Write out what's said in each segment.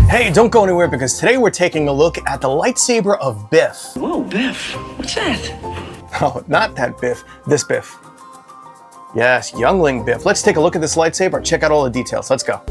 Hey, don't go anywhere because today we're taking a look at the lightsaber of Byph. Whoa, Byph, what's that? Oh, not that Byph, this Byph. Yes, youngling Byph. Let's take a look at this lightsaber and check out all the details. Let's go.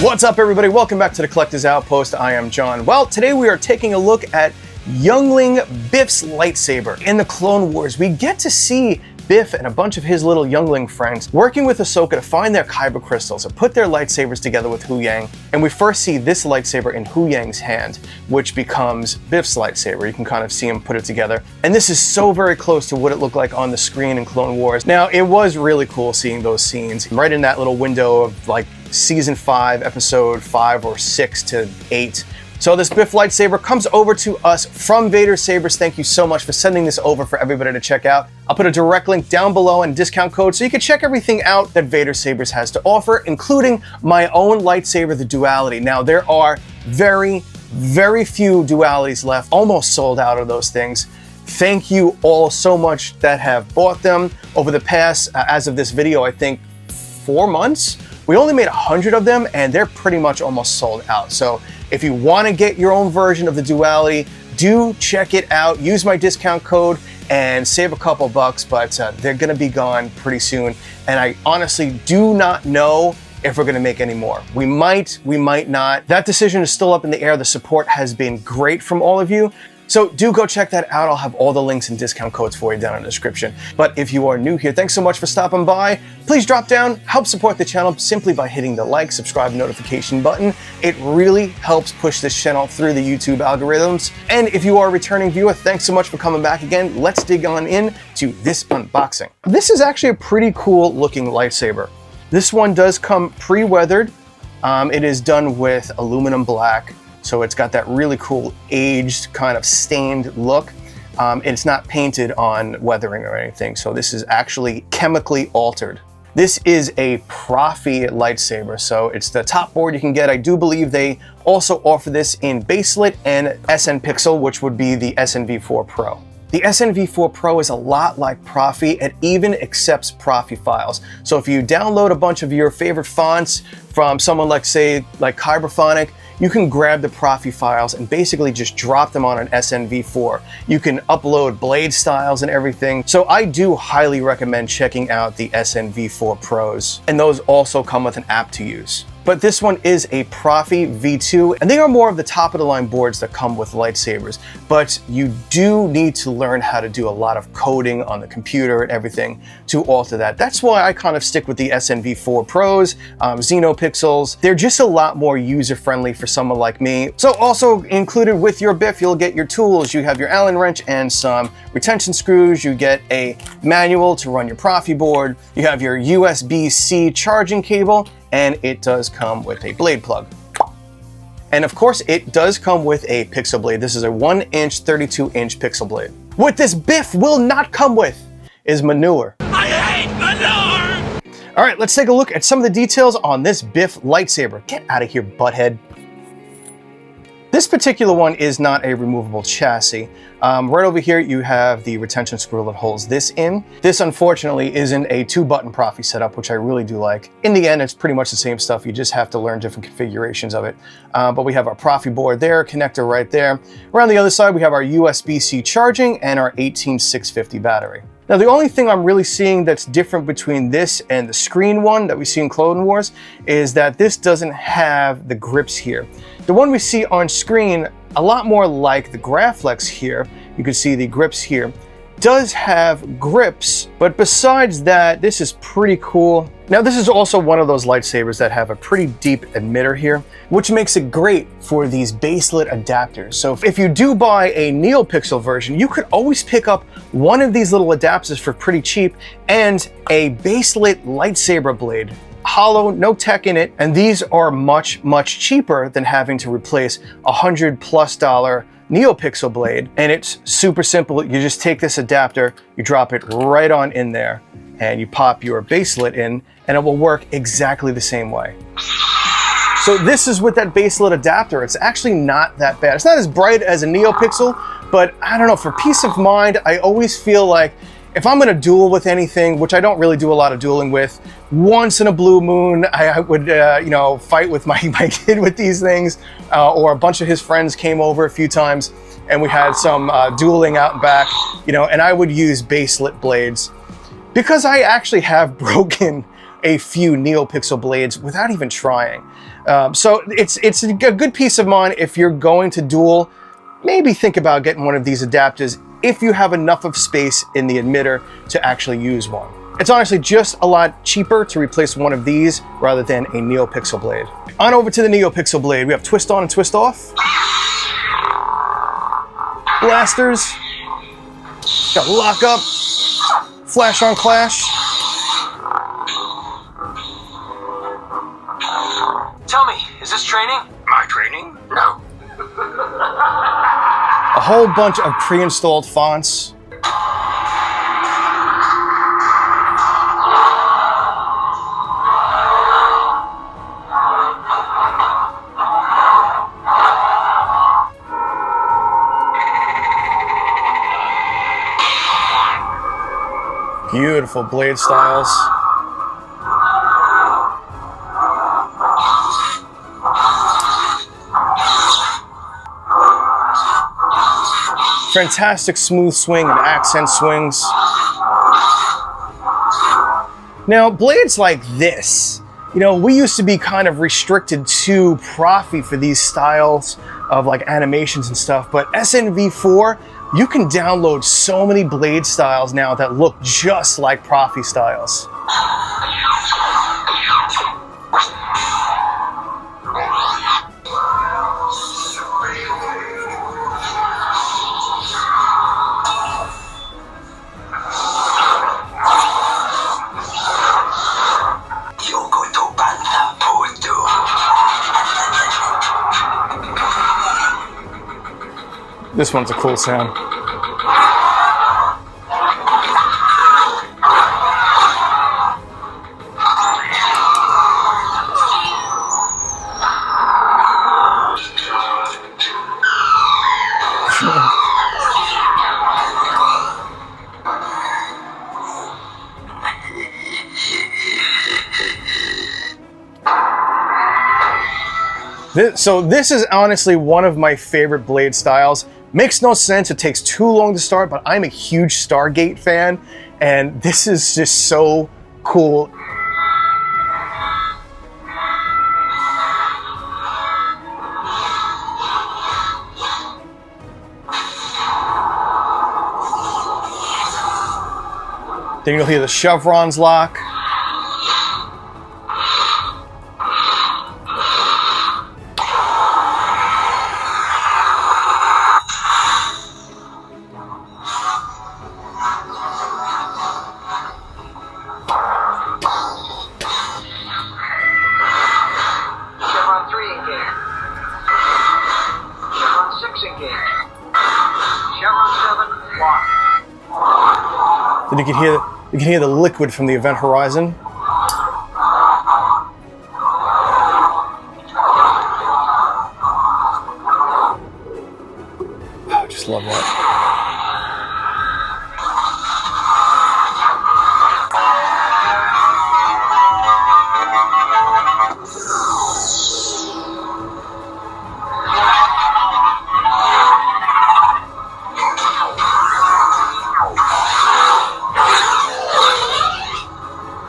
What's up, everybody? Welcome back to the Collector's Outpost. I am John. Well, today we are taking a look at youngling Byph's lightsaber. In the Clone Wars, we get to see Byph and a bunch of his little youngling friends working with Ahsoka to find their kyber crystals and put their lightsabers together with Huyang. And we first see this lightsaber in Huyang's hand, which becomes Byph's lightsaber. You can kind of see him put it together. And this is so very close to what it looked like on the screen in Clone Wars. Now, it was really cool seeing those scenes right in that little window of like season 5, episode 5 or 6 to 8. So this Byph lightsaber comes over to us from Vaders Sabers. Thank you so much for sending this over for everybody to check out. I'll put a direct link down below and a discount code so you can check everything out that Vaders Sabers has to offer, including my own lightsaber, the Duality. Now, there are very, very few Dualities left, almost sold out of those things. Thank you all so much that have bought them over the past, as of this video, I think 4 months. We only made 100 of them and they're pretty much almost sold out. So if you want to get your own version of the Duality, do check it out. Use my discount code and save a couple bucks, but they're going to be gone pretty soon. And I honestly do not know if we're going to make any more. We might not. That decision is still up in the air. The support has been great from all of you. So do go check that out. I'll have all the links and discount codes for you down in the description. But if you are new here, thanks so much for stopping by. Please drop down, help support the channel simply by hitting the like, subscribe, notification button. It really helps push this channel through the YouTube algorithms. And if you are a returning viewer, thanks so much for coming back again. Let's dig on in to this unboxing. This is actually a pretty cool looking lightsaber. This one does come pre-weathered. It is done with aluminum black. So it's got that really cool aged kind of stained look. It's not painted on weathering or anything. So this is actually chemically altered. This is a Profi lightsaber. So it's the top board you can get. I do believe they also offer this in baselit and SN Pixel, which would be the SNV4 Pro. The SNV4 Pro is a lot like Profi. It even accepts Profi files. So if you download a bunch of your favorite fonts from someone like, say, like Kyberphonic, you can grab the Profi files and basically just drop them on an SNV4. You can upload blade styles and everything. So I do highly recommend checking out the SNV4 Pros. And those also come with an app to use. But this one is a Profi V2, and they are more of the top of the line boards that come with lightsabers. But you do need to learn how to do a lot of coding on the computer and everything to alter that. That's why I kind of stick with the SNV4 Pros, Xenopixels. They're just a lot more user-friendly for someone like me. So also included with your Byph, you'll get your tools. You have your Allen wrench and some retention screws. You get a manual to run your Profi board. You have your USB-C charging cable, and it does come with a blade plug. And of course, it does come with a pixel blade. This is a 1-inch, 32-inch pixel blade. What this Byph will not come with is manure. I hate manure! All right, let's take a look at some of the details on this Byph lightsaber. Get out of here, butthead. This particular one is not a removable chassis. Right over here, you have the retention screw that holds this in. This, unfortunately, isn't a 2-button Profi setup, which I really do like. In the end, it's pretty much the same stuff. You just have to learn different configurations of it. But we have our Profi board there, connector right there. Around the other side, we have our USB-C charging and our 18650 battery. Now, the only thing I'm really seeing that's different between this and the screen one that we see in Clone Wars is that this doesn't have the grips here. The one we see on screen, a lot more like the Graflex here, you can see the grips here, does have grips, but besides that, this is pretty cool. Now, this is also one of those lightsabers that have a pretty deep emitter here, which makes it great for these baselit adapters. So if you do buy a NeoPixel version, you could always pick up one of these little adapters for pretty cheap and a baselit lightsaber blade. Hollow, no tech in it, and these are much, much cheaper than having to replace $100+ NeoPixel blade. And it's super simple. You just take this adapter, you drop it right on in there, and you pop your baselit in, and it will work exactly the same way. So this is with that baselit adapter. It's actually not that bad. It's not as bright as a NeoPixel, But I don't know, for peace of mind, I always feel like if I'm gonna duel with anything, which I don't really do a lot of dueling with, once in a blue moon, I would, fight with my kid with these things, or a bunch of his friends came over a few times and we had some dueling out and back, and I would use base-lit blades because I actually have broken a few NeoPixel blades without even trying. So it's a good peace of mind if you're going to duel. Maybe think about getting one of these adapters if you have enough of space in the emitter to actually use one. It's honestly just a lot cheaper to replace one of these rather than a NeoPixel blade. On over to the NeoPixel blade. We have twist on and twist off. Blasters. Got lock up. Flash on clash. Tell me, is this training? My training? No. A whole bunch of pre-installed fonts. Beautiful blade styles. Fantastic smooth swing and accent swings. Now, blades like this, we used to be kind of restricted to Profi for these styles of like animations and stuff, but SNV4, you can download so many blade styles now that look just like Profi styles. This one's a cool sound. So this is honestly one of my favorite blade styles. Makes no sense, it takes too long to start, but I'm a huge Stargate fan, and this is just so cool. Then you'll hear the chevrons lock. Then you can hear the liquid from the event horizon. I just love that.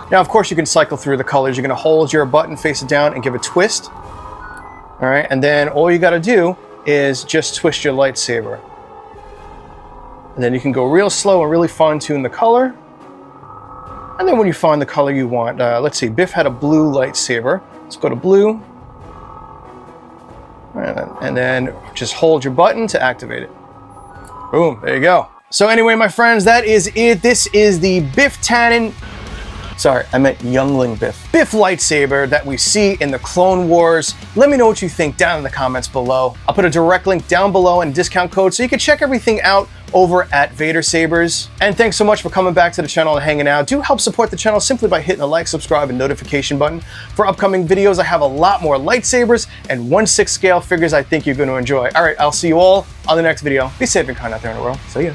Now, of course, you can cycle through the colors. You're going to hold your button, face it down, and give a twist. All right, and then all you got to do is just twist your lightsaber. And then you can go real slow and really fine-tune the color. And then when you find the color you want, let's see, Byph had a blue lightsaber. Let's go to blue. And then just hold your button to activate it. Boom, there you go. So anyway, my friends, that is it. This is the Byph Tannen. Sorry, I meant Youngling Byph. Byph Lightsaber that we see in the Clone Wars. Let me know what you think down in the comments below. I'll put a direct link down below and a discount code so you can check everything out over at Vaders Sabers. And thanks so much for coming back to the channel and hanging out. Do help support the channel simply by hitting the like, subscribe, and notification button. For upcoming videos, I have a lot more lightsabers and 1/6 scale figures I think you're going to enjoy. All right, I'll see you all on the next video. Be safe and kind out there in the world. See ya.